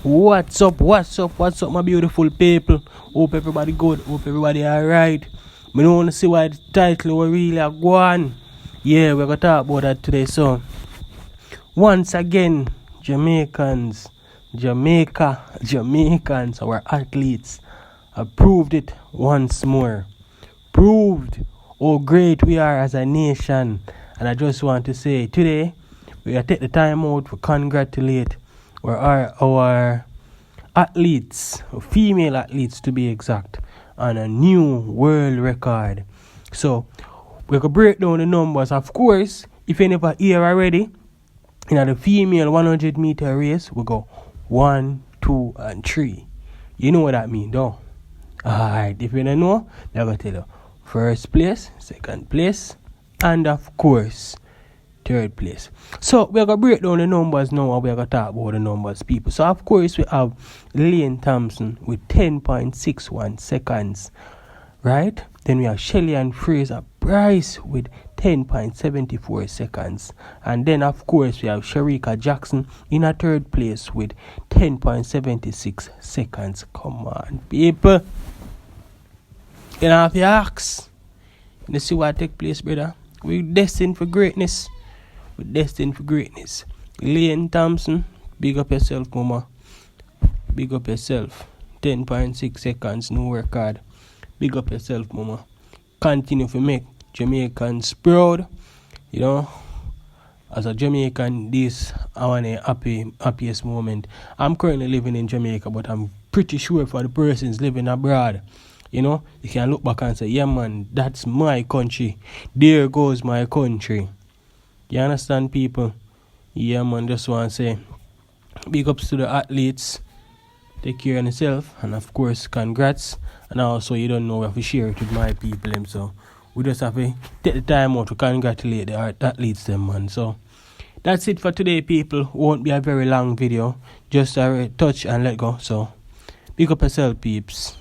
What's up, my beautiful people? Hope everybody good, hope everybody alright. I don't want to see why the title was really a go on. Yeah, we're going to talk about that today. So, once again, Jamaicans, our athletes have proved it once more. Proved how great we are as a nation. And I just want to say, today, we are take the time out to congratulate our athletes, female athletes to be exact, on a new world record. So we could break down the numbers. Of course, if you never hear already, in the female 100 meter race, we go 1, 2, and 3. You know what that means, though? Alright, if you don't know, they're going to tell you first place, second place, and of course, third place. So we're going to break down the numbers now, and we're going to talk about the numbers, people. So of course we have Elaine Thompson with 10.61 seconds, right? Then we have Shelly-ann fraser-pryce with 10.74 seconds. And then of course we have Shericka Jackson in a third place with 10.76 seconds. Come on, people. You know, if you ask, you see what take place, brother? We're destined for greatness. Elaine Thompson, big up yourself, mama. Big up yourself. 10.6 seconds, no record. Big up yourself, mama. Continue to make Jamaicans proud. You know, as a Jamaican, this I want a happiest moment. I'm currently living in Jamaica, but I'm pretty sure for the persons living abroad, you know, you can look back and say, yeah, man, that's my country. There goes my country. You understand, people? Yeah, man, just want to say big ups to the athletes. Take care of yourself. And of course, congrats. And also, you don't know, we have to share it with my people. So, we just have to take the time out to congratulate the athletes, them, man. So, that's it for today, people. Won't be a very long video. Just a touch and let go. So, big up yourself, peeps.